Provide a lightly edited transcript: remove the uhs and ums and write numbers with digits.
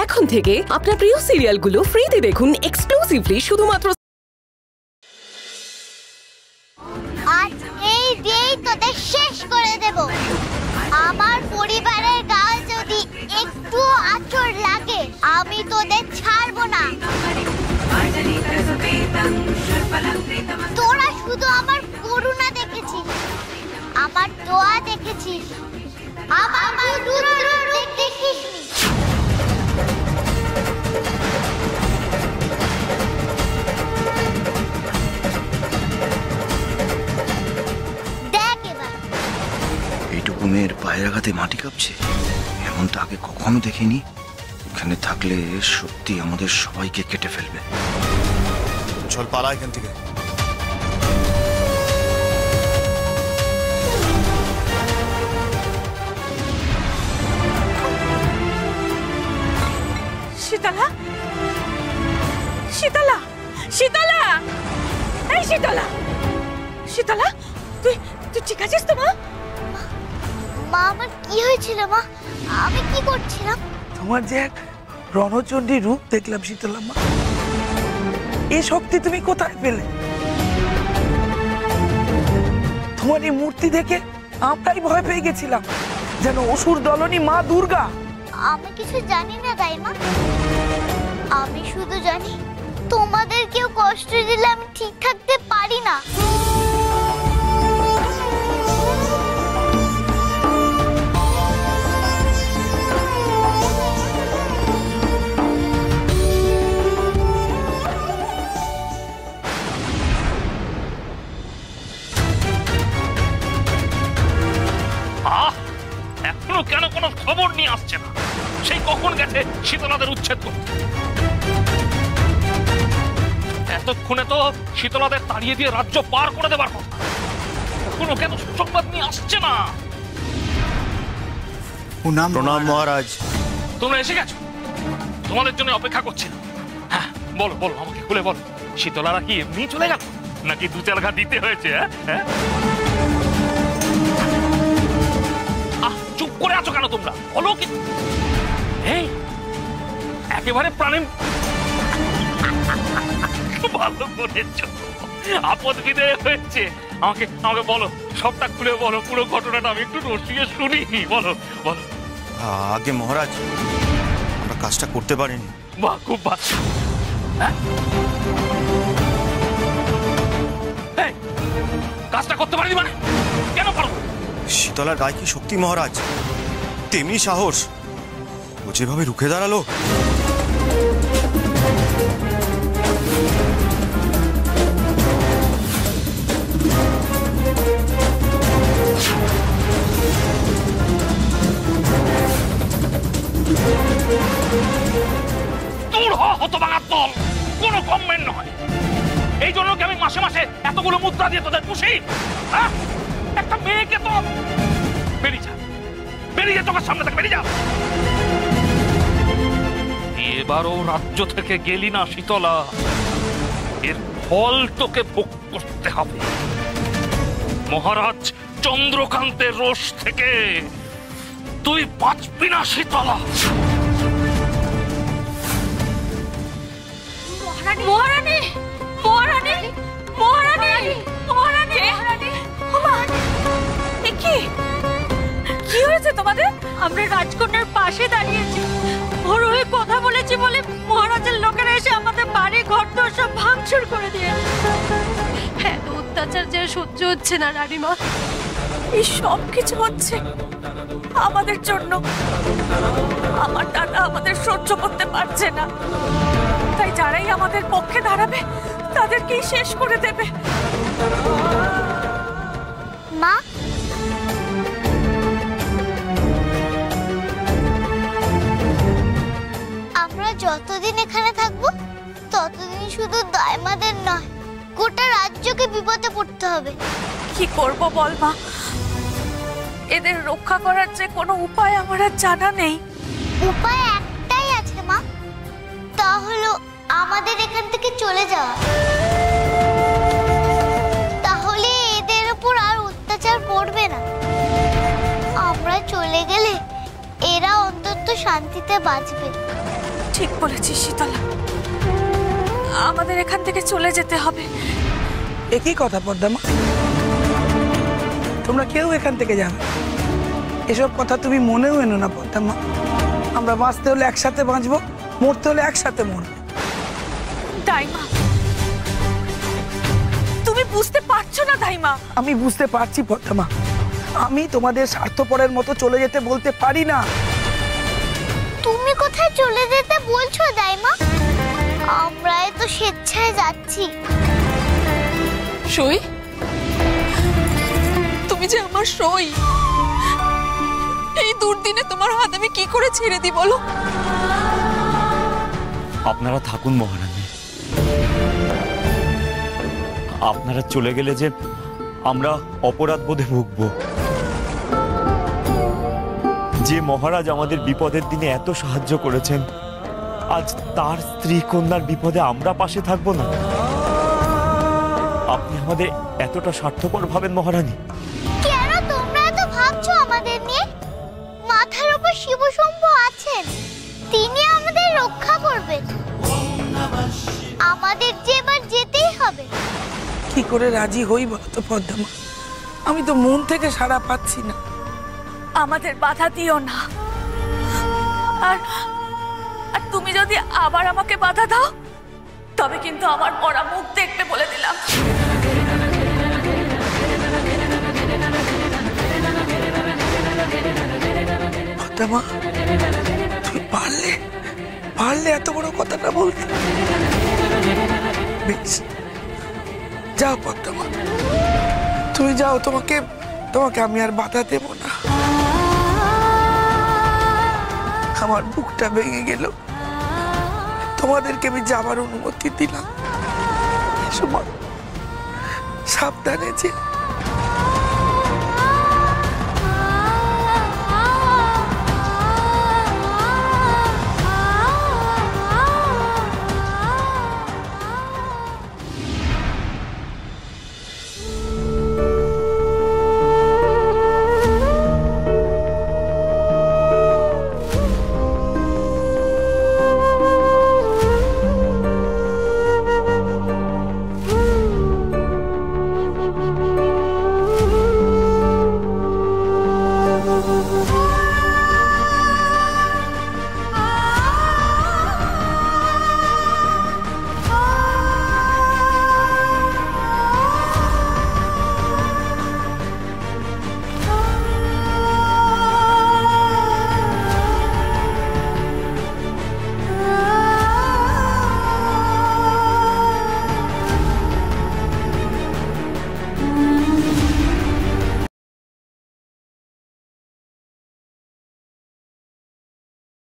এখন থেকে আপনার প্রিয় সিরিয়ালগুলো ফ্রিতে দেখুন এক্সক্লুসিভলি শুধুমাত্র। আজ এই দিয়েই তোদের শেষ করে দেব। আমার পরিবারের গায়ে যদি একটু আঁচড় লাগে আমি তোদের ছাড়বো না। তোরা শুধু আমার করুণা দেখেছিস, আমার দোয়া দেখেছিস, আমার রূপ দেখিস। দেখ এবার এইটুকু মেয়ের পায়ের আঘাতে মাটি কাঁপছে, এমনটা আগে কখনো দেখিনি। এখানে থাকলে সত্যি আমাদের সবাইকে কেটে ফেলবে। চল পালা এখান থেকে। শীতলা, শীতলা, শীতলা, এই শীতলা, শীতলা, তুই তুই ঠিক আছিস তো? মা আমার কি হয়েছিল মা? আমি কি করছিলাম? তোমার যে এক রণচণ্ডী রূপ দেখলাম শীতলা মা, এই শক্তি তুমি কোথায় পেলে? তোমার এই মূর্তি দেখে আমরাই ভয় পেয়ে গেছিলাম, যেন অসুর দলনী মা দুর্গা। আমি কিছু জানি না দাইমা, আমি শুধু জানি তোমাদের কেউ কষ্ট দিলে আমি ঠিক থাকতে পারি না। এখনো কেন কোনো খবর নিয়ে আসছে না? সেই কখন গেছে শীতলাদের উচ্ছেদ করতে? এতক্ষণে তো শীতলাদের তাড়িয়ে দিয়ে রাজ্য পার করে দেবার কথা, এখনো কেন সংবাদ নিয়ে আসছে না? প্রণাম মহারাজ। তোমরা এসে গেছো, তোমাদের জন্য অপেক্ষা করছিলাম। হ্যাঁ বলো বলো, আমাকে খুলে বলো, শীতলারা কি এমনি চলে গেল নাকি দু চার ঘা দিতে হয়েছে? হ্যাঁ চুপ করে আছো কেন তোমরা? বলো কি? এই একেবারে প্রাণে ভালো করেছো, আপদ বিদায় হয়েছে। আমাকে আমাকে বলো, সবটা খুলে বলো, পুরো ঘটনাটা আমি একটু রসিয়ে শুনি। বলো বলো। আগে মহারাজ, আমরা কাজটা করতে পারিনি। বাহ, খুব ভালো। এই কাজটা করতে পারিনি মানে? কেন পারবো? শীতলার গায়ে কি শক্তি মহারাজ, তেমনি সাহস। ও যেভাবে রুখে দাঁড়ালো, দূর হতভাগার দল, কোনো কমেন্ট নয়। এই জন্য কি আমি মাসে মাসে এতগুলো মুদ্রা দিয়ে তোদের পুষি? একটা মেয়েকে তো বেরিয়ে যা, বেরিয়ে যা, তোকে সামনে থেকে বেরিয়ে যা। এবারও রাজ্য থেকে গেলি না শীতলা, এর ফল তোকে ভোগ করতে হবে। মহারাজ চন্দ্রকান্তের রোষ থেকে তুই বাঁচবি না শীতলা। মহারানী, মহারানী, মহারানী, মহারানী, কি কি হয়েছে তোমাদের? আমরা রাজকন্যার পাশে দাঁড়িয়েছি, ওর হয়ে কথা বলেছি বলে মহারাজের লোকেরা এসে আমাদের বাড়ি ঘর দর সব ভাঙচুর করে দিয়েছে। হ্যাঁ, অত্যাচার যে সহ্য হচ্ছে না রানীমা। এই সব কিছু হচ্ছে আমাদের জন্য। আমার দাদা আমাদের সহ্য করতে পারছে না, তাই যারাই আমাদের পক্ষে দাঁড়াবে তাদেরকেই শেষ করে দেবে। মা, আমরা যতদিন এখানে থাকবো ততদিন শুধু দাইমাদের নয়, গোটা রাজ্যকে বিপদে পড়তে হবে। কি করব বল মা, এদের রক্ষা করার যে কোনো উপায় আমার আর জানা নেই। উপায় একটাই আছে মা, তা হলো আমাদের এখান থেকে চলে যাওয়া। তাহলে এদের উপর আর অত্যাচার করবে না। আমরা চলে গেলে এরা অন্তত শান্তিতে বাঁচবে। ঠিক বলেছিস শীতলা, আমাদের এখান থেকে চলে যেতে হবে। একই কথা পদ্মা, তোমরা কেউ এখান থেকে যাবে এসব কথা তুমি মনেও এনো না পদ্মা। আমরা বাঁচতে হলে একসাথে বাঁচবো, মরতে হলে একসাথে মরবো। দাইমা, তুমি বুঝতে পারছো না দাইমা। আমি বুঝতে পারছি পদ্মা, আমি তোমাদের স্বার্থপরের মতো চলে যেতে বলতে পারি না। তুমি কোথায় চলে যেতে বলছো দাইমা? আমরাই তো স্বেচ্ছায় যাচ্ছি। সই, তুমি যে আমার সই, এই দুর্দিনে তোমার হাত আমি কি করে ছেড়ে দিই বলো? আপনারা থাকুন মহারানী, আপনারা চলে গেলে যে আমরা অপরাধ বোধে ভুগব। যে মহারাজ আমাদের বিপদের দিনে এত সাহায্য করেছেন, আজ তার স্ত্রী কন্যার বিপদে আমরা পাশে থাকবো না? আপনি আমাদের এতটা স্বার্থপর ভাবেন মহারানী? কেন তোমরা এত ভাবছো আমাদের নিয়ে? মাথার উপর শিবশম্ভু আছেন, তিনি আমাদের রক্ষা করবেন। আমাদের যে এবার যেতেই হবে। কি করে রাজি হই বলতো পদ্মা? আমি তো মন থেকে সাড়া পাচ্ছি না। আমাদের বাধা দিও না। আর তুমি যদি আবার আমাকে বাধা দাও, তবে কিন্তু আমার মরা মুখ দেখবে বলে দিলাম। পদ্মা, তুমি পারলে এত বড় কথাটা বলতে। বেশ, যাও পদ্মা, তুমি যাও, তোমাকে আমি আর বাধা দেব না। আমার বুকটা ভেঙে গেল, তোমাদেরকে আমি যাবার অনুমতি দিলাম। সাবধানে যে